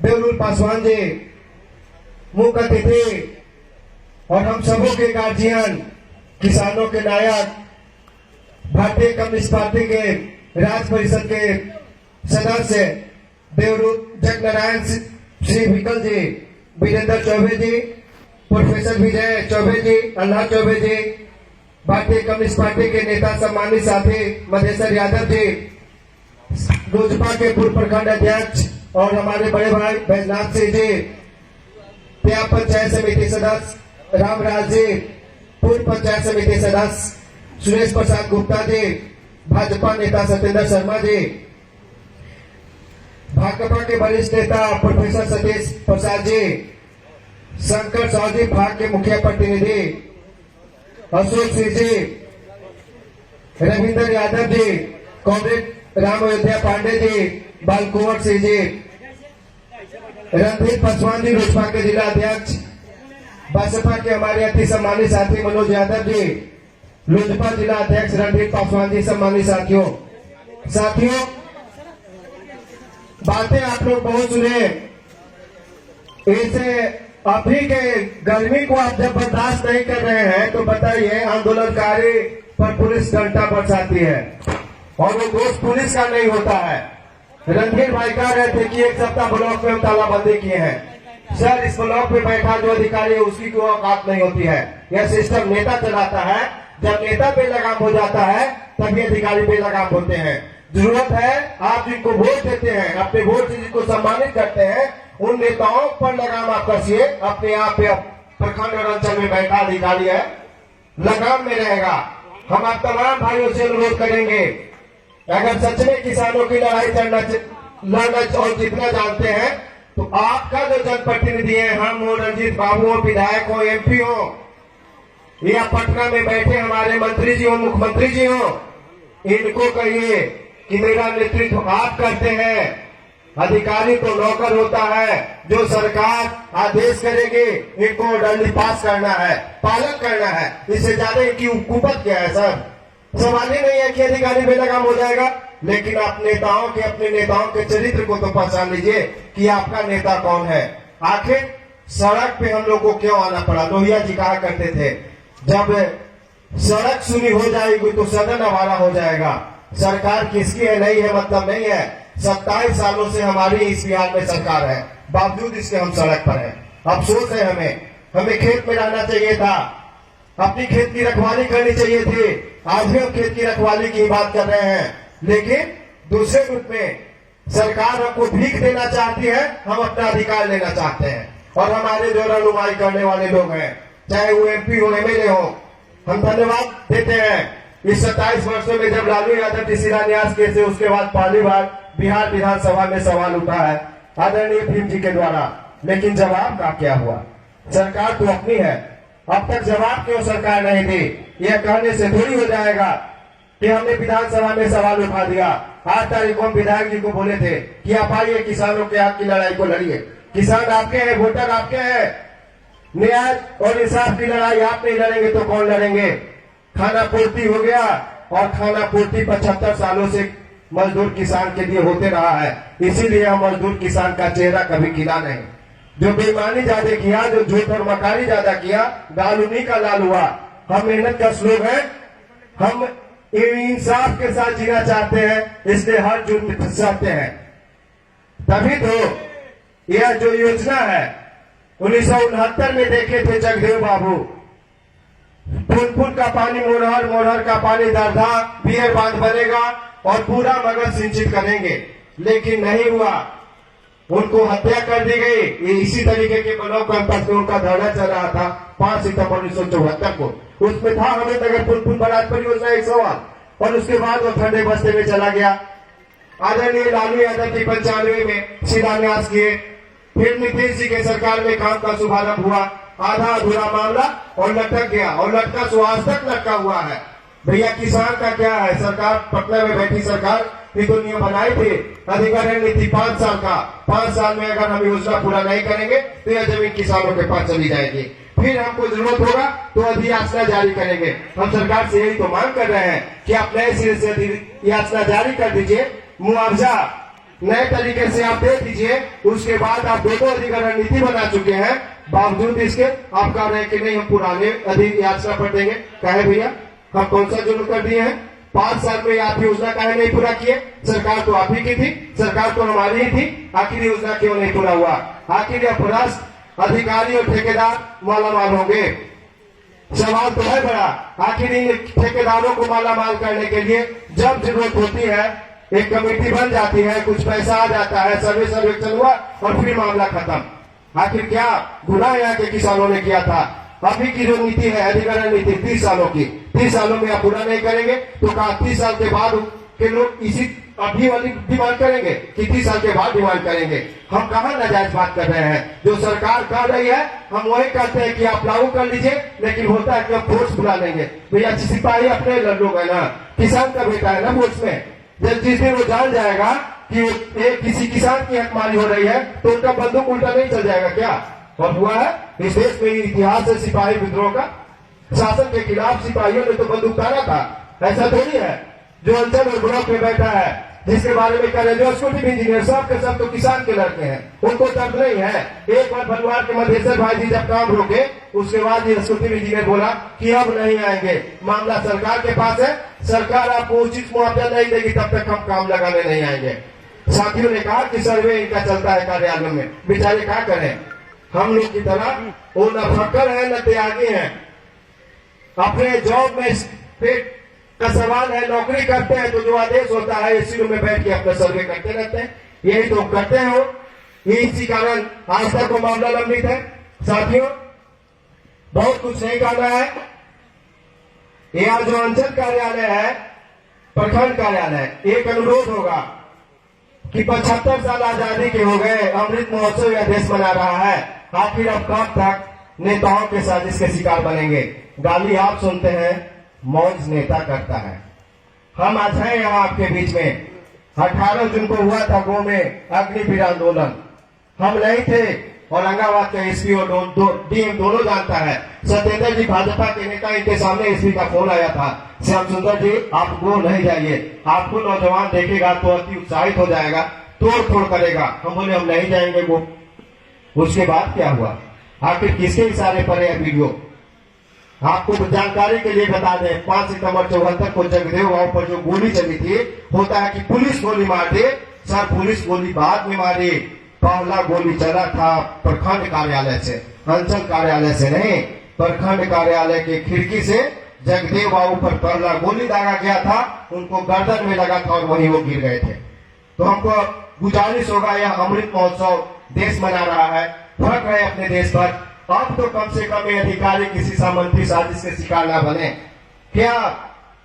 देवरूप पासवान जी मुख्य अतिथि और हम सबों के गार्जियन, किसानों के नायक, भारतीय कम्युनिस्ट पार्टी के राज्य परिषद के सदस्य देवरूप जगनारायण श्री विकल जी, वीरेंद्र चौबे जी, प्रोफेसर विजय चौबे जी, अल्लाह चौबे जी, भारतीय कम्युनिस्ट पार्टी के नेता सम्मानित साथी मधेश्वर यादव जी, लोजपा के पूर्व प्रखंड अध्यक्ष और हमारे बड़े भाई बैजनाथ सिंह जी, त्याग पंचायत समिति सदस्य रामराज जी, पूर्व पंचायत समिति सदस्य सुरेश प्रसाद गुप्ता जी, भाजपा नेता सत्येंद्र शर्मा जी, भाकपा के वरिष्ठ नेता प्रोफेसर सतीश प्रसाद जी, शंकर साहू जी भाग के मुखिया प्रतिनिधि अशोक सिंह जी, रविंद्र यादव जी, कॉमरेड राम अयोध्या पांडे जी, बालकुंवर सिंह जी, रणधीर पासवान जी लोजपा के जिला अध्यक्ष, बसपा के हमारे अति सम्मानित साथी मनोज यादव जी, लोजपा जिला अध्यक्ष रणधीर पासवान जी, सम्मानित साथियों बातें आप लोग बहुत सुने। इसे अभी के गर्मी को आप जब बर्दाश्त नहीं कर रहे हैं तो बताइए आंदोलनकारी पर पुलिस घंटा बरसाती है और वो दोस्त पुलिस का नहीं होता है। रणधीर भाई कह रहे थे कि एक सप्ताह ब्लॉक में हम तालाबंदी किए हैं। सर, इस ब्लॉक में बैठा जो अधिकारी है उसकी कोई औकात नहीं होती है। यह सिस्टम नेता चलाता है। जब नेता बेलगाम हो जाता है तभी अधिकारी बेलगाम होते हैं। जरूरत है आप जिनको वोट देते हैं, अपने वोट से जिनको सम्मानित करते हैं, उन नेताओं पर लगाम आप कसिए। अपने आप पे प्रखंड और अंचल में बैठा अधिकारी है, लगाम में रहेगा। हम आप तमाम भाइयों से अनुरोध करेंगे, अगर सच में किसानों की लड़ाई लड़ना और जीतना जानते हैं तो आपका जो जनप्रतिनिधि है, हम हो, रंजीत बाबू हो, विधायक हो, एमपी हो, या पटना में बैठे हमारे मंत्री जी हो, मुख्यमंत्री जी हो, इनको कहिए कि मेरा नेतृत्व आप करते हैं। अधिकारी तो नौकर होता है, जो सरकार आदेश करेगी इनको दंड पास करना है, पालन करना है। इससे ज्यादा इनकी हुकूमत क्या है सर? सवाल ही नहीं है कि अधिकारी बेलगाम हो जाएगा, लेकिन आप नेताओं के, अपने नेताओं के चरित्र को तो पहचान लीजिए कि आपका नेता कौन है। आखिर सड़क पे हम लोग को क्यों आना पड़ा? लोहिया जी कहा करते थे, जब सड़क सुनी हो जाएगी तो सदन हमारा हो जाएगा। सरकार किसकी है नहीं है मतलब नहीं है। 27 सालों से हमारी इस बिहार में सरकार है, बावजूद इसके हम सड़क पर हैं। अफसोस है हमें खेत में रहना चाहिए था, अपनी खेत की रखवाली करनी चाहिए थी। आज भी हम खेत की रखवाली की बात कर रहे हैं, लेकिन दूसरे रूप में सरकार हमको भीख देना चाहती है, हम अपना अधिकार लेना चाहते हैं। और हमारे जो रहनुमाई करने वाले लोग हैं, चाहे वो एमपी हो, एमएलए हो, हम धन्यवाद देते हैं। इस 27 वर्षों में जब लालू यादव जी शिलान्यास किए थे, उसके बाद पहली बार बिहार विधानसभा में सवाल उठा है आदरणीय भीम जी के द्वारा, लेकिन जवाब का क्या हुआ? सरकार तो अपनी है, अब तक जवाब क्यों सरकार नहीं दी? यह कहने से थोड़ी हो जाएगा कि हमने विधानसभा में सवाल उठा दिया। 8 तारीख को हम विधायक जी को बोले थे कि आप आइए, किसानों के हक की लड़ाई को लड़िए। किसान आपके हैं, वोटर आपके हैं, न्याय और इंसाफ की लड़ाई आप नहीं लड़ेंगे तो कौन लड़ेंगे? खाना पूर्ति हो गया, और खाना पूर्ति 75 सालों से मजदूर किसान के लिए होते रहा है। इसीलिए हम मजदूर किसान का चेहरा कभी खिला नहीं। जो बेईमानी ज्यादा किया, जो झूठ और मकारी ज्यादा किया, दाल उन्हीं का लाल हुआ। हम मेहनत का श्लोक है, हम इंसाफ के साथ जीना चाहते हैं, इसलिए हर जुर्म चाहते हैं। तभी तो यह जो योजना है 1969 में देखे थे जगदेव बाबू, फूल का पानी मोरहर, मोरहर का पानी दरधा, बियर बांध बनेगा और पूरा मगध सिंचित करेंगे, लेकिन नहीं हुआ। उनको हत्या कर दी गई। ये इसी तरीके के ब्लॉक कैंपस में उनका धरना चल रहा था 5 सितंबर 1974 को। उसमें था हमें नगर पुल बराज परियोजना 1 सवाल, और उसके बाद वो ठंडे बस्ते में चला गया। आदरणीय लालू यादव जी 95 में शिलान्यास किए, फिर नीतीश जी के सरकार में काम का शुभारंभ हुआ। आधा अधूरा मामला और लटक गया, और लटका सुहास तक लटका हुआ है। भैया किसान का क्या है? सरकार, पटना में बैठी सरकार ये तो नियम बनाई थी, अधिग्रहण नीति 5 साल का, 5 साल में अगर हम योजना पूरा नहीं करेंगे तो यह जमीन किसानों के पास चली जाएगी। फिर हमको जरूरत होगा तो अधियाचना जारी करेंगे। हम सरकार से यही तो मांग कर रहे हैं कि आप नए सिरे से अधियाचना जारी कर दीजिए, मुआवजा नए तरीके से आप दे दीजिए। उसके बाद आप दो अधिग्रहण नीति बना चुके हैं, बावजूद इसके आप कह रहे हैं कि नहीं हम पुराने अधिक याचना पर देंगे। कहे भैया हम कौन सा जुर्म कर दिए हैं? 5 साल में आप योजना काहे नहीं पूरा किए? सरकार तो आप ही की थी, सरकार तो हमारी ही थी, आखिर योजना क्यों नहीं पूरा हुआ? आखिर भ्रष्ट अधिकारी और ठेकेदार मालामाल होंगे? सवाल तो है बड़ा। आखिर इन ठेकेदारों को मालामाल करने के लिए जब जरूरत होती है एक कमेटी बन जाती है, कुछ पैसा आ जाता है, सर्वेक्षण हुआ और फिर मामला खत्म। आखिर क्या गुनाह यहाँ के किसानों ने किया था? अभी की जो नीति है अधिग्रहण नीति 30 सालों की, 30 सालों में आप पूरा नहीं करेंगे तो कहा 30 साल के बाद के लोग इसी अभी वाली डिमांड करेंगे कि 30 साल के बाद डिमांड करेंगे। हम कहाँ नाजायज बात कर रहे हैं? जो सरकार कर रही है हम वही कहते हैं कि आप लागू कर लीजिए, लेकिन होता है कि हम फोर्स बुला लेंगे। भैया सिपाही अपने लोग है ना, किसान का बेटा है ना फोर्स में। जब जिस दिन वो जान जाएगा कि किसी किसान की हकमारी हो रही है तो उनका बंदूक उल्टा नहीं चल जाएगा क्या? और हुआ है इस देश में इतिहास है सिपाही विद्रोह का। शासन के खिलाफ सिपाहियों ने तो बंदूक ताना था। ऐसा थोड़ी है जो अंचल और ब्लॉक में बैठा है जिसके बारे में कह रहे जो स्कूटी इंजीनियर सब के सब तो किसान के लड़के हैं, उनको दर्द नहीं है। एक बार भलवार के मधेश्वर भाई जी जब काम रोके उसके बाद ये स्कूटी इंजीनियर बोला कि अब नहीं आएंगे। मामला सरकार के पास है, सरकार आपको उचित मुआवजा नहीं देगी तब तक हम काम लगाने नहीं आएंगे। साथियों ने कहा कि सर्वे इनका चलता है कार्यालय में, बेचारे क्या करें? हम लोग की तरह वो न फक्कर है न त्यागी है। अपने जॉब में पेट का सवाल है, नौकरी करते हैं तो जो आदेश होता है एसी रूम में बैठ के अपना सर्वे करते रहते हैं। यही तो करते हो, इसी कारण आज तक वो मामला लंबित है। साथियों बहुत कुछ नहीं करना है। यह जो अंचल कार्यालय है, प्रखंड कार्यालय, एक अनुरोध होगा कि 75 साल आजादी के हो गए, अमृत महोत्सव यह देश मना रहा है, आखिर अब कब तक नेताओं के साजिश के शिकार बनेंगे? गाली आप सुनते हैं, मौज नेता करता है। हम आज हैं यहाँ आपके बीच में। 18 जून को हुआ था गो में अग्निवीर आंदोलन, हम नहीं थे। औरंगाबाद का एसपी और डीएम दोनों जानता है। सत्येंद्र जी भाजपा के नेता, इनके सामने एसपी का फोन आया था, श्याम सुंदर जी आप वो नहीं जाइए, आपको नौजवान देखेगा तो अति उत्साहित हो जाएगा, तोड़ फोड़ करेगा। हम बोले हम नहीं जाएंगे। वो उसके बाद क्या हुआ? आखिर किसके इशारे पर है वीडियो? आपको जानकारी के लिए बता दें, 5 सितंबर 74 को जगदेव गांव पर जो गोली चली थी, होता है कि पुलिस गोली मार दे। सर पुलिस गोली बाद में मारी, पहला गोली चला था प्रखंड कार्यालय से, अंचल कार्यालय से नहीं, प्रखंड कार्यालय के खिड़की से जगदेव बाबू पर पहला गोली दागा गया था। उनको गर्दन में लगा था और वहीं वो गिर गए थे। तो हमको गुजारिश होगा, यह अमृत महोत्सव देश मना रहा है, फर्क है अपने देश पर। अब तो कम से कम ये अधिकारी किसी सामंती साजिश के शिकार न बने। क्या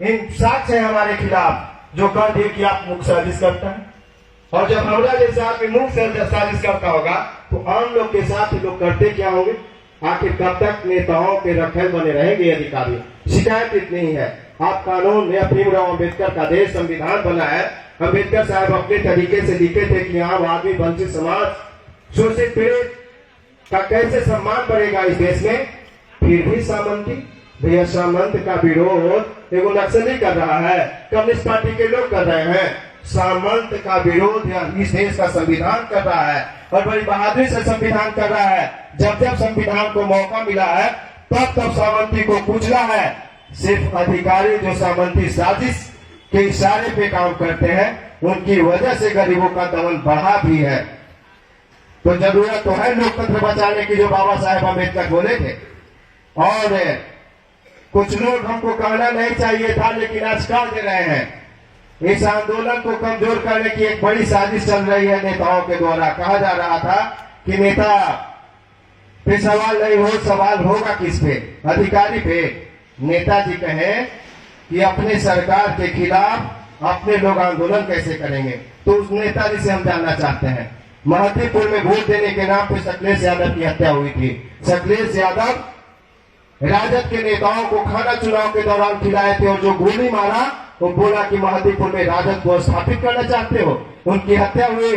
इन साक्ष्य है हमारे खिलाफ जो कह दिए कि आप मुख्य साजिश करता है? और जब हमरा जैसे आदमी मुख्य साजिश करता होगा तो आम लोग के साथ लोग करते क्या होंगे? आखिर कब तक नेताओं के रखेल बने रहेंगे अधिकारी? शिकायत इतनी ही है, आप कानून में भीमराव अम्बेडकर का देश संविधान बना है। अम्बेडकर साहब अपने तरीके से लिखे थे कि आम आदमी, वंचित समाज, शोषित पीड़ित का कैसे सम्मान बढ़ेगा इस देश में। फिर भी सामंती, भैया सामंत का विरोध एगो नक्सली कर रहा है, कम्युनिस्ट पार्टी के लोग कर रहे हैं। सामंत का विरोध इस देश का संविधान कर रहा है और बड़ी बहादुरी से संविधान कर रहा है। जब जब संविधान को मौका मिला है तब तब सामंती को कुचला है। सिर्फ अधिकारी जो सामंती साजिश के इशारे पे काम करते हैं, उनकी वजह से गरीबों का दमन बढ़ा भी है। तो जरूरत तो है लोकतंत्र बचाने की, जो बाबा साहेब अम्बेडकर बोले थे। और कुछ लोग हमको कहना नहीं चाहिए था लेकिन आज कह दे रहे हैं। इस आंदोलन को कमजोर करने की एक बड़ी साजिश चल रही है नेताओं के द्वारा। कहा जा रहा था कि नेता पे सवाल नहीं हो, सवाल होगा किस पे? अधिकारी पे। नेताजी कहें कि अपने सरकार के खिलाफ अपने लोग आंदोलन कैसे करेंगे, तो उस नेताजी से हम जानना चाहते हैं। महतीपुर में वोट देने के नाम पे शैलेश यादव की हत्या हुई थी। शैलेश यादव राजद के नेताओं को खाना चुनाव के दौरान खिलाए थे और जो गोली मारा वो बोला कि महतीपुर में राजद को स्थापित करना चाहते हो, उनकी हत्या हुई।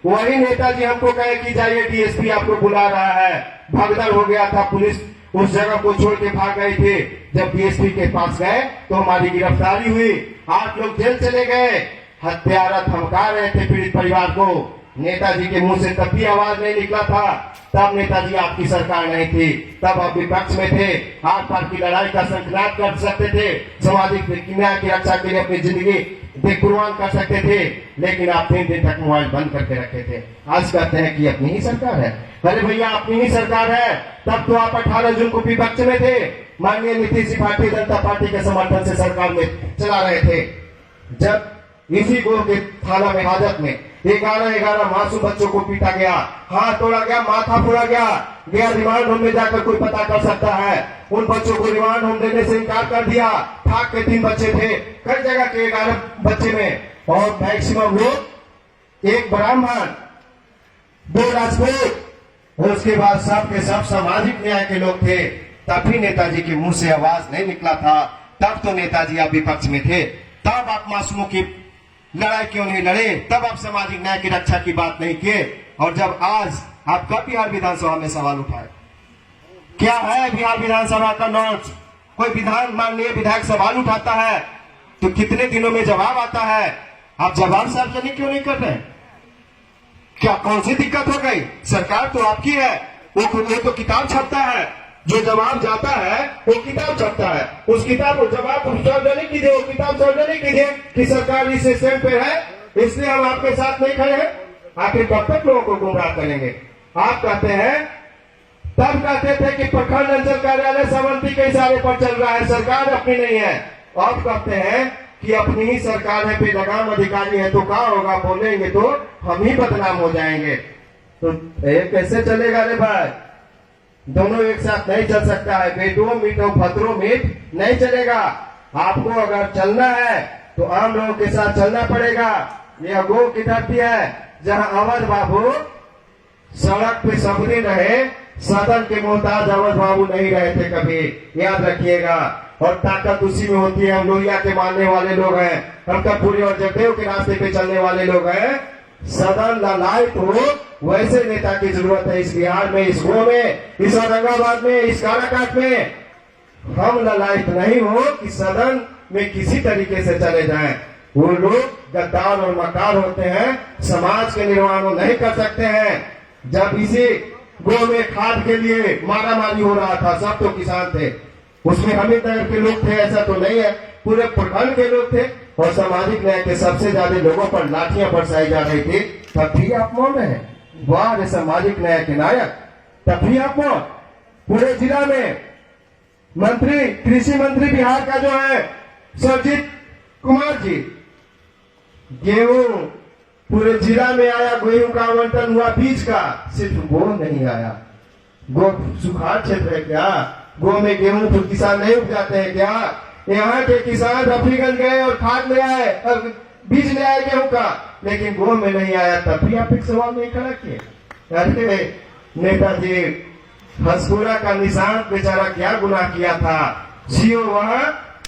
वही नेताजी हमको कहे कि जाइए डीएसपी आपको बुला रहा है। भगदड़ हो गया था, पुलिस उस जगह को छोड़ के भाग गए थे। जब डीएसपी के पास गए तो हमारी गिरफ्तारी हुई, 8 लोग जेल चले गए। हत्यारा धमका रहे थे पीड़ित परिवार को, नेताजी के मुंह से तब भी आवाज नहीं निकला था। तब नेताजी आपकी सरकार नहीं थी, तब आप विपक्ष में थे, आर पार की लड़ाई का संकल्प कर सकते थे, सामाजिक न्याय की रक्षा के लिए अपनी जिंदगी कुर्बान कर सकते थे, लेकिन आप 3 दिन तक मोबाइल बंद करके रखे थे। आज कहते हैं कि अपनी ही सरकार है। अरे भैया, अपनी ही सरकार है, तब तो आप 18 जून को विपक्ष में थे, माननीय नीतीश जी भारतीय जनता पार्टी के समर्थन से सरकार में चला रहे थे। जब इसी गो के थाना में हाजत में 11 मासूम बच्चों को पीटा गया, हाथ तोड़ा गया, माथा फोड़ा गया रिमांड होम में जाकर कोई पता कर सकता है। उन बच्चों को रिमांड होम देने से इनकार कर दिया। ठाक के 3 बच्चे थे, कई जगह के 11 बच्चे में, और मैक्सिमम लोग, 1 ब्राह्मण, 2 राजपूत, और उसके बाद सब के सब सामाजिक न्याय के लोग थे। तब भी नेताजी के मुंह से आवाज नहीं निकला था। तब तो नेताजी आप विपक्ष में थे, तब आप मासूमों की लड़ाई क्यों नहीं लड़े, तब आप सामाजिक न्याय की रक्षा की बात नहीं किए। और जब आज आप कब बिहार विधानसभा में सवाल उठाए, क्या है बिहार विधानसभा का नॉर्म्स? कोई माननीय विधायक सवाल उठाता है तो कितने दिनों में जवाब आता है? आप जवाब सार्वजनिक क्यों नहीं कर रहे? क्या कौन सी दिक्कत हो गई? सरकार तो आपकी है, वो तो किताब छपता है, जो जवाब जाता है वो किताब छपता है, उस किताब को जवाब सार्वजनिक कीजिए, वो किताब सार्वजनिक कीजिए कि सरकार इस सिस्टम पे है, इसलिए हम आपके साथ नहीं खड़े हैं। आखिर कब तक लोगों को गुमराह करेंगे? आप कहते हैं, तब कहते थे कि प्रखंड अंचल कार्यालय सामंती के इशारे पर चल रहा है, सरकार अपनी नहीं है। अब कहते हैं कि अपनी ही सरकार है, बेलगाम अधिकारी है, तो क्या होगा? बोलेंगे तो हम ही बदनाम हो जाएंगे। तो ये कैसे चलेगा रे भाई? दोनों एक साथ नहीं चल सकता है। बेटो मीट और भद्रो मीट नहीं चलेगा। आपको अगर चलना है तो आम लोगों के साथ चलना पड़ेगा। यह गो की धरती है जहां अवध बाबू सड़क पे सब दिन रहे, सदन के मोहताज अवध बाबू नहीं रहे थे कभी, याद रखिएगा। और ताकत उसी में होती है। हम लोहिया के मानने वाले लोग हैं, हम कर्पूरी और जगदेव के रास्ते पे चलने वाले लोग हैं। सदन ललायत हो वैसे नेता की जरूरत है इस बिहार में, इस गो में, इस औरंगाबाद में, इस काराकाट में। हम ललायत नहीं हो कि सदन में किसी तरीके से चले जाएं। वो लोग गद्दार और मकार होते हैं, समाज के निर्माण नहीं कर सकते हैं। जब इसी गो में खाद के लिए मारामारी हो रहा था, सब तो किसान थे, उसमें हमीरनगर के लोग थे, ऐसा तो नहीं है, पूरे प्रखंड के लोग थे। और सामाजिक न्याय के सबसे ज्यादा लोगों पर लाठियां बरसाई जा रही थी, तब भी आप मौन है। वाह रे सामाजिक न्याय के नायक, तब भी आप मौन। पूरे जिला में मंत्री, कृषि मंत्री बिहार का जो है सुरजीत कुमार जी, गेहूं पूरे जिला में आया, गेहूं का आवंटन हुआ, बीज का, सिर्फ वो नहीं आया। गो सुखाड़ क्षेत्र है क्या? गो में गेहूं तो किसान नहीं उपजाते हैं क्या? यहाँ के किसान रफीगंज गए और खाद ले आए, बीज ले आए गेहूं का, लेकिन गो में नहीं आया। तब भी आप एक सवाल नहीं खड़ा किए। अरे नेताजी हंसपुरा का निशान बेचारा क्या गुनाह किया था? सीओ वहां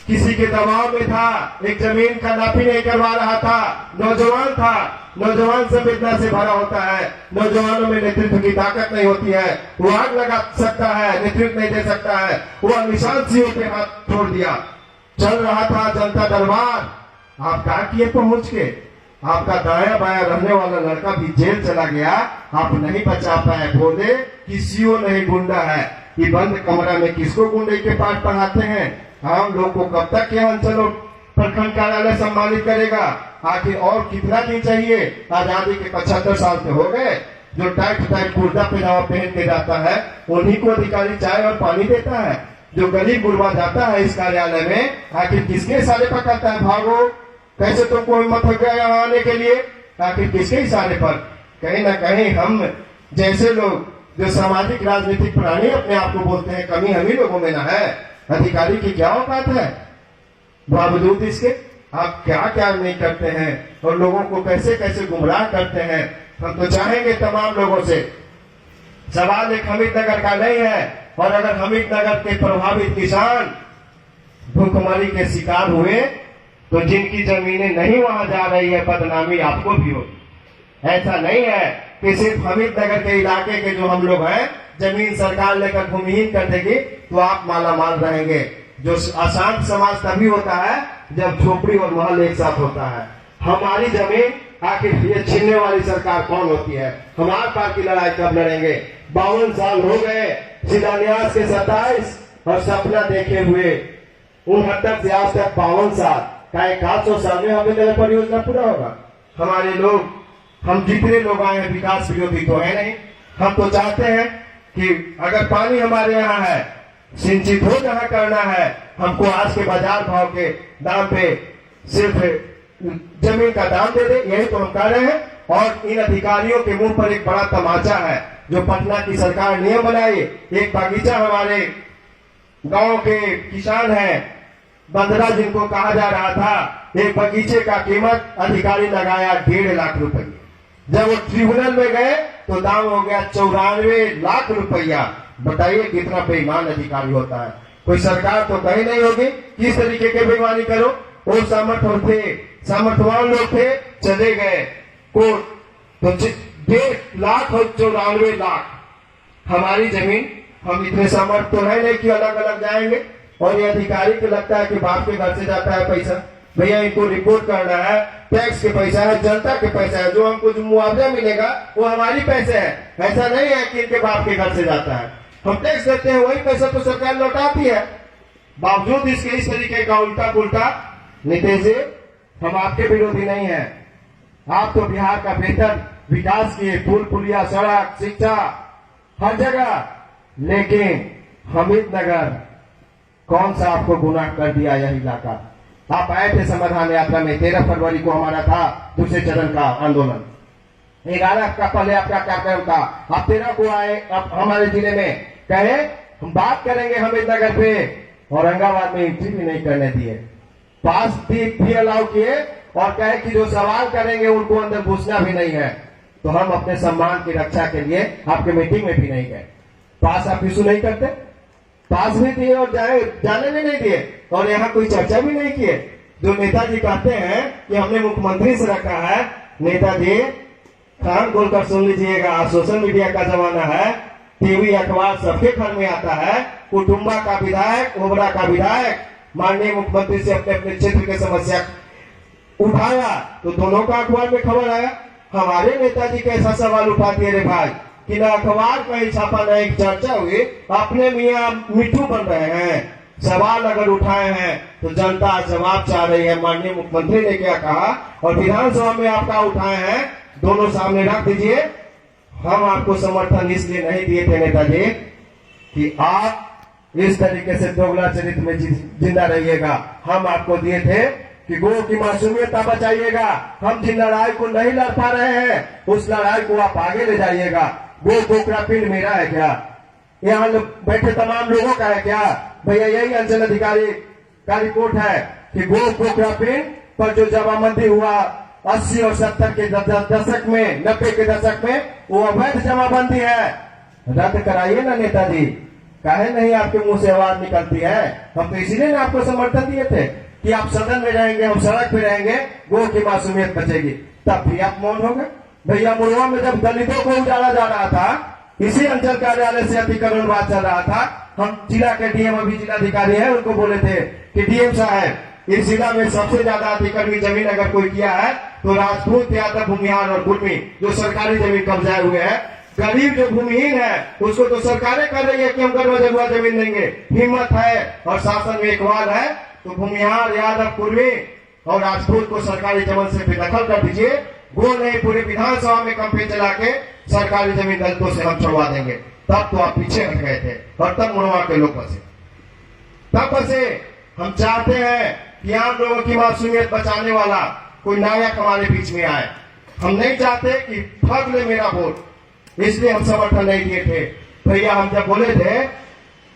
किसी के दबाव में था, एक जमीन का नापी नहीं करवा रहा था, नौजवान था, नौजवान संवेदना से भरा होता है, नौजवानों में नेतृत्व की ताकत नहीं होती है, वो आग लगा सकता है, नेतृत्व नहीं दे सकता है। वो निशान सीओ पे हाथ छोड़ दिया। चल रहा था जनता दरबार, आप क्या किए पहुंच के? आपका दाया बाया रहने वाला लड़का भी जेल चला गया, आप नहीं बचा पाए। बोले कि सीओ नहीं गुंडा है, ये बंद कमरा में किसको गुंडे के पाठ पढ़ाते हैं? हम लोग को कब तक यह अंचल प्रखंड कार्यालय सम्मानित करेगा? आखिर और कितना दिन चाहिए? आजादी के 75 साल से हो गए। जो टाइट कुर्ता पजामा पहन के जाता है उन्हीं को अधिकारी चाय और पानी देता है। जो गरीब गुरबा जाता है इस कार्यालय में, आखिर किसके इशारे पर करता है? भागो, कैसे तुमको हिम्मत हो गया यहाँ आने के लिए? आखिर किसके इशारे पर? कहीं ना कहीं हम जैसे लोग जो सामाजिक राजनीतिक प्राणी अपने आप को बोलते हैं, कमी हम ही लोगों में ना है। अधिकारी की क्या औकात है? बावजूद इसके आप क्या क्या नहीं करते हैं और लोगों को कैसे कैसे गुमराह करते हैं। हम तो चाहेंगे तमाम लोगों से, सवाल एक हमीरनगर का नहीं है। और अगर हमीरनगर के प्रभावित किसान भूखमरी के शिकार हुए तो जिनकी जमीनें नहीं वहां जा रही है, बदनामी आपको भी हो। ऐसा नहीं है कि सिर्फ हमीरनगर के इलाके के जो हम लोग हैं जमीन सरकार लेकर भूमिहीन कर देगी तो आप माला माल रहेंगे। जो अशांत समाज तभी होता है जब झोपड़ी और महल एक साथ होता है। हमारी जमीन आखिर ये छीनने वाली सरकार कौन होती है? हमारे पास की लड़ाई कब लड़ेंगे? 52 साल हो गए शिलान्यास के 27 और सपना देखे हुए 69 से आज तक 52 साल का 100 साल में हमें नगर परियोजना पूरा होगा। हमारे लोग, हम जितने लोग आए हैं विकास विरोधी तो है नहीं। हम तो चाहते हैं कि अगर पानी हमारे यहाँ है, सिंचित हो जहाँ करना है, हमको आज के बाजार भाव के दाम पे सिर्फ जमीन का दाम दे दे, यही तो हम कह रहे हैं। और इन अधिकारियों के मुंह पर एक बड़ा तमाचा है जो पटना की सरकार नियम बनाई। एक बगीचा हमारे गांव के किसान हैं बंदरा जिनको कहा जा रहा था, एक बगीचे का कीमत अधिकारी लगाया 1.5 लाख रुपए। जब वो ट्रिब्यूनल में गए तो दाम हो गया 94 लाख रुपया। बताइए कितना बेईमान अधिकारी होता है। कोई सरकार तो कहीं नहीं होगी किस तरीके के बेईमानी करो। वो सामर्थ्यवान लोग थे, चले गए कोर्ट तो 1.5 लाख और 94 लाख हमारी जमीन। हम इतने समर्थ तो है नहीं कि अलग अलग जाएंगे। और ये अधिकारी को लगता है कि बाप के घर से जाता है पैसा। भैया इनको रिपोर्ट करना है, टैक्स के पैसा है, जनता के पैसा है, जो हमको जो मुआवजा मिलेगा वो हमारी पैसे है। ऐसा नहीं है कि इनके बाप के घर से जाता है। हम टैक्स देते हैं, वही पैसा तो सरकार लौटाती है। बावजूद इसके इस तरीके का उल्टा पुल्टा नीतीश जी, हम आपके विरोधी नहीं है। आप तो बिहार का बेहतर विकास किए, पुल पुलिया, सड़क, शिक्षा, हर जगह। लेकिन हमीद नगर कौन सा आपको गुनाह कर दिया यह इलाका? आप आए थे समाधान यात्रा में, 13 फरवरी को हमारा था दूसरे चरण का आंदोलन। 11 का पहले आपका कार्यक्रम था, आप 13 को आए अब हमारे जिले में, कहे हम बात करेंगे हमीद नगर पे। औरंगाबाद में एंट्री भी नहीं करने दिए, पास भी अलाउ किए और कहे कि जो सवाल करेंगे उनको अंदर घुसना भी नहीं है। तो हम अपने सम्मान की रक्षा के लिए आपके मीटिंग में भी नहीं गए। पास आप इशू नहीं करते, पास भी दिए और जाने भी नहीं दिए और यहाँ कोई चर्चा भी नहीं किए। जो नेताजी कहते हैं कि हमने मुख्यमंत्री से रखा है, नेताजी कान खोलकर सुन लीजिएगा, सोशल मीडिया का जमाना है, टीवी अखबार सबके घर में आता है। कुटुंबा का विधायक, ओबरा का विधायक माननीय मुख्यमंत्री से अपने अपने क्षेत्र की समस्या उठाया तो दोनों का अखबार में खबर आया। हमारे नेताजी कैसा सवाल उठाती है रे भाई कि ना अखबार कहीं छापा ना एक चर्चा हुई, अपने मियाँ मिट्टू बन रहे हैं। सवाल अगर उठाए हैं तो जनता जवाब चाह रही है। माननीय मुख्यमंत्री ने क्या कहा और विधानसभा में आपका उठाए हैं, दोनों सामने रख दीजिए। हम आपको समर्थन इसलिए नहीं दिए थे नेताजी कि आप इस तरीके से दोगला चरित्र में जिंदा रहिएगा। हम आपको दिए थे कि गो की मासूमियता बचाइएगा। हम जिन लड़ाई को नहीं लड़ पा रहे हैं उस लड़ाई को आप आगे ले जाइएगा। गो कोकरा पिंड मेरा है क्या? यहाँ बैठे तमाम लोगों का है क्या? भैया यही अंचल अधिकारी का रिपोर्ट है कि गो कोकरा पिंड पर जो जमाबंदी हुआ 80 और 70 के दशक में, 90 के दशक में, वो अवैध जमाबंदी है। रद्द कराइए ना नेताजी। काहे नहीं आपके मुंह से आवाज निकलती है? हम तो इसीलिए ना आपको समर्थन दिए थे कि आप सदन में रहेंगे, हम सड़क पे रहेंगे, गो की मासूमियत बचेगी। तब भी आप मौन हो गए। भैया मुड़वा में जब दलितों को उजाला जा रहा था, इसी अंचल कार्यालय से अतिक्रमण बात चल रहा था, हम जिला के डीएम, अभी जिलाधिकारी है, उनको बोले थे कि डीएम साहब इस जिला में सबसे ज्यादा अतिक्रमित जमीन अगर कोई किया है तो राजपूत, यादव, भूमिहार और कुर्मी जो सरकारी जमीन कब्जाए हुए हैं। गरीब जो भूमिहीन है उसको तो सरकारें कर रही है कि हम गरबा जगुआ जमीन देंगे। हिम्मत है और शासन में इकबाल है तो भूमिहार, यादव, कुर्मी और राजपूत को सरकारी जमीन से बेदखल कर दीजिए। गो नहीं, पूरे विधानसभा में कंपनी चला के सरकारी जमीन दलितों से हम छुड़वा देंगे। तब तो आप पीछे हट गए थे और तब मुड़वा के लोग बसे। तब बसे। हम चाहते हैं कि आम लोगों की मासूमियत बचाने वाला कोई नायक हमारे बीच में आए। हम नहीं चाहते कि ठग ले मेरा वोट, इसलिए हम समर्थन नहीं दिए थे। भैया हम जब बोले थे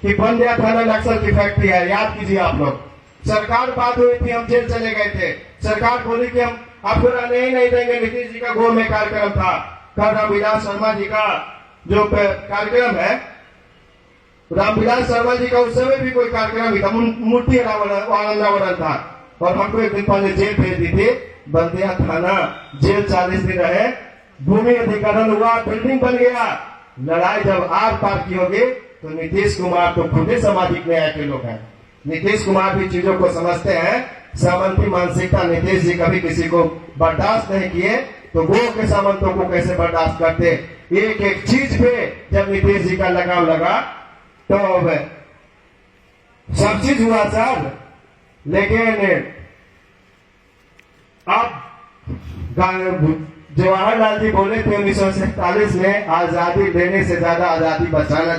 कि बंदिया थाना नक्सल की फैक्ट्री है, याद कीजिए आप लोग, सरकार बात हुई थी, हम जेल चले गए थे। सरकार बोली कि हम आपको रहने ही नहीं देंगे। नीतीश जी का गो में कार्यक्रम था, कल रामविलास शर्मा जी का जो कार्यक्रम है, रामविलास शर्मा जी का उस समय भी कोई कार्यक्रम ही था, मूर्ति अनावरण था और हमको एक दिन पहले जेल भेज दी थी। बंदिया थाना जेल 40 दिन रहे, भूमि अधिग्रहण हुआ, बिल्डिंग बन गया। लड़ाई जब आर पार की होगी तो नीतीश कुमार तो खुद ही सामाजिक न्याय के लोग हैं। नीतीश कुमार भी चीजों को समझते हैं सामंती मानसिकता नीतीश जी कभी किसी को बर्दाश्त नहीं किए, तो गो के सामंतों को कैसे बर्दाश्त करते। एक एक चीज पे जब नीतीश जी का लगाव लगा तो सब चीज हुआ सर। लेकिन अब जवाहरलाल जी बोले थे 1947 में, आजादी लेने से ज्यादा आजादी बचाना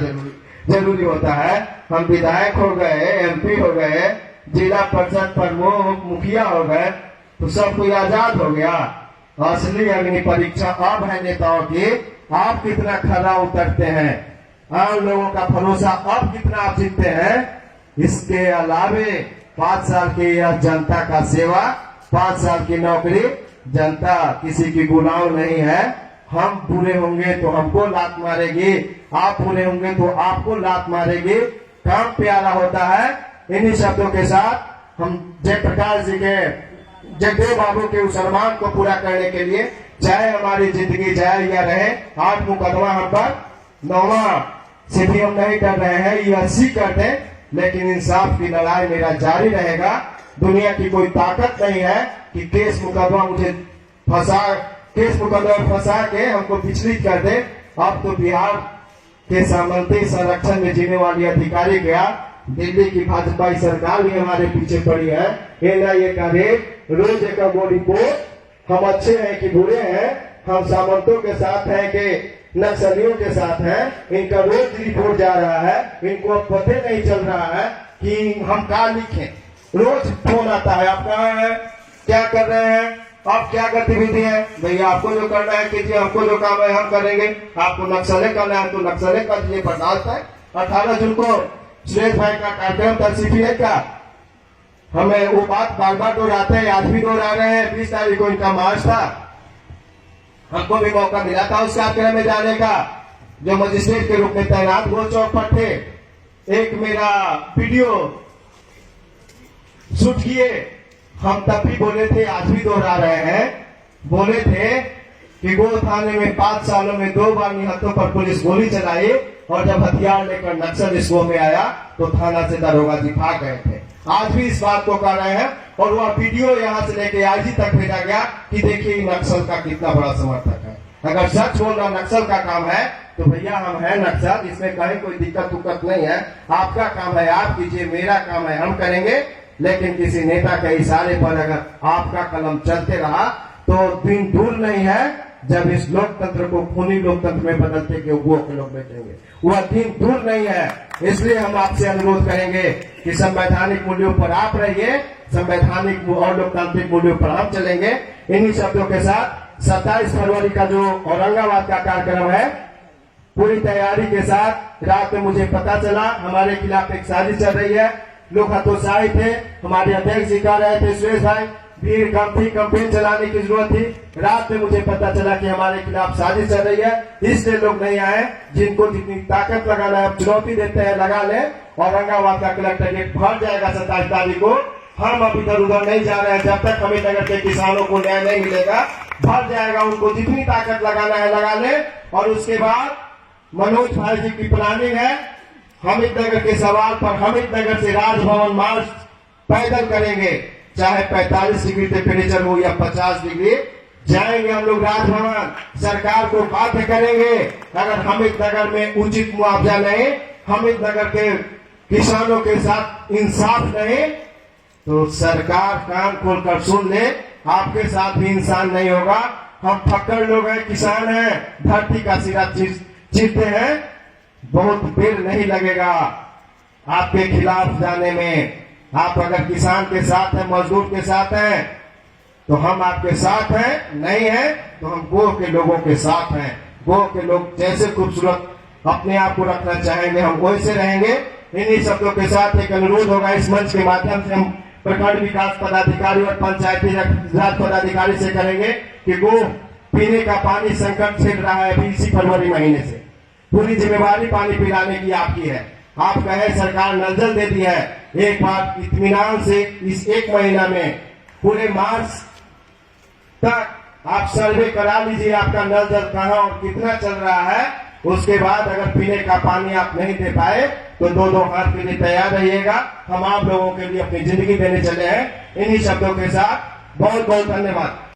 जरूरी होता है। हम विधायक हो गए, एमपी हो गए, जिला परिषद प्रमुख, मुखिया हो गए, तो सब कोई आजाद हो गया। असली अग्नि परीक्षा अब है नेताओं की, आप कितना खरा उतरते हैं, आम लोगों का भरोसा अब कितना आप जीतते हैं। इसके अलावे 5 साल की यह जनता का सेवा, 5 साल की नौकरी, जनता किसी की गुलाम नहीं है। हम बुरे होंगे तो हमको लात मारेगी, आप बुरे होंगे तो आपको लात मारेगी। काम प्यारा होता है। इन्हीं शब्दों के साथ हम जयप्रकाश जी के, जगदेव बाबू के उस अरमान को पूरा करने के लिए, चाहे हमारी जिंदगी जाए या रहे, 8 मुकदमा हम पर, 9वां से भी हम नहीं कर रहे हैं, ये 80 कर दें, लेकिन इंसाफ की लड़ाई मेरा जारी रहेगा। दुनिया की कोई ताकत नहीं है कि केस मुकदमा मुझे फंसा के हमको विचलित कर दे। अब तो बिहार के सामंती संरक्षण में जीने वाली अधिकारी गया, दिल्ली की भाजपा सरकार भी हमारे पीछे पड़ी है। एनआईए का रेट, रोज एक रिपोर्ट, हम अच्छे हैं कि बुरे हैं, हम सामंतों के साथ हैं कि नक्सलियों के साथ हैं, इनका रोज रिपोर्ट जा रहा है। इनको अब पता नहीं चल रहा है कि हम क्या लिखें। रोज फोन आता है, आप कहाँ हैं, क्या कर रहे हैं, आप क्या गतिविधि है। भैया आपको जो करना है कीजिए, हमको जो काम है हम करेंगे। आपको नक्सले करना है तो नक्सले कर दीजिए, बर्दाश्त है। 18 जून को सुरेश भाई का कार्यक्रम तलसीफी है क्या, हमें वो बात बार बार दोहराते हैं, आज भी दोहरा रहे हैं। 20 तारीख को इनका मार्च था, हमको भी मौका मिला था उस कार्यक्रम में जाने का, जो मजिस्ट्रेट के रूप में तैनात गोल चौक पर थे। एक मेरा वीडियो शूट किए, हम तब भी बोले थे, आज भी दोहरा रहे हैं, बोले थे कि गो थाने में 5 सालों में 2 बार निहत्तों पर पुलिस गोली चलाई, और जब हथियार लेकर नक्सल इस गो में आया तो थाना से दरोगा जी भाग गए थे। आज भी इस बात को कर रहे हैं, और वह वीडियो यहाँ से लेके आईजी तक भेजा गया कि देखिए नक्सल का कितना बड़ा समर्थक है। अगर सच बोल रहा नक्सल का काम है तो भैया हम हैं नक्सल, इसमें कहीं कोई दिक्कत उक्कत नहीं है। आपका काम है आप कीजिए, मेरा काम है हम करेंगे। लेकिन किसी नेता के इशारे पर अगर आपका कलम चलते रहा तो दिन दूर नहीं है जब इस लोकतंत्र को खूनी लोकतंत्र में बदलते के वो के लोग बैठेंगे, वह दिन दूर नहीं है। इसलिए हम आपसे अनुरोध करेंगे कि संवैधानिक मूल्यों पर आप रहिए, संवैधानिक और लोकतांत्रिक मूल्यों पर हम चलेंगे। इन्हीं शब्दों के साथ 27 फरवरी का जो औरंगाबाद का कार्यक्रम है, पूरी तैयारी के साथ, रात में मुझे पता चला हमारे खिलाफ एक साजिश चल रही है, लोग हतोत्साहित थे। हमारे अध्यक्ष जी कह रहे थे सुरेश भाई भीड़ कम थी, कैंपेन चलाने की जरूरत थी। रात में मुझे पता चला कि हमारे खिलाफ साजिश चल रही है, इसलिए लोग नहीं आए। जिनको जितनी ताकत लगाना है, चुनौती देते हैं, लगा ले। औरंगाबाद का कलेक्ट्रेट भर जाएगा 27 तारीख को। हम अब इधर उधर नहीं जा रहे हैं, जब तक हमें नगर के किसानों को न्याय नहीं मिलेगा, भर जाएगा। उनको जितनी ताकत लगाना है लगा ले। और उसके बाद मनोज भाई जी की प्लानिंग है, हमिदनगर के सवाल पर हमिदनगर से राजभवन मार्च पैदल करेंगे, चाहे 45 डिग्री टेम्परेचर हो या 50 डिग्री, जाएंगे हम लोग राजभवन। सरकार को बाध्य करेंगे, अगर हमिदनगर में उचित मुआवजा नहीं, हमिदनगर के किसानों के साथ इंसाफ नहीं, तो सरकार कान खोलकर सुन ले, आपके साथ भी इंसान नहीं होगा। हम फक्कड़ लोग हैं, किसान हैं, धरती का सिरा चीरते हैं, बहुत देर नहीं लगेगा आपके खिलाफ जाने में। आप अगर किसान के साथ हैं, मजदूर के साथ हैं, तो हम आपके साथ हैं, नहीं है तो हम गो के लोगों के साथ हैं। गो के लोग जैसे खूबसूरत अपने आप को रखना चाहेंगे, हम वैसे रहेंगे। इन्हीं शब्दों के साथ एक अनुरोध होगा इस मंच के माध्यम से, हम प्रखंड विकास पदाधिकारी और पंचायती राज पदाधिकारी से करेंगे कि गो पीने का पानी संकट झेल रहा है अभी इसी फरवरी महीने से। पूरी जिम्मेवारी पानी पिलाने की आपकी है। आप कहे सरकार नल जल देती है, एक बार इत्मीनान से इस 1 महीना में पूरे मार्च तक आप सर्वे करा लीजिए, आपका नल जल कहाँ और कितना चल रहा है। उसके बाद अगर पीने का पानी आप नहीं दे पाए तो दो हाथ के लिए तैयार रहिएगा। हम आप लोगों के लिए अपनी जिंदगी देने चले हैं। इन्हीं शब्दों के साथ बहुत बहुत धन्यवाद।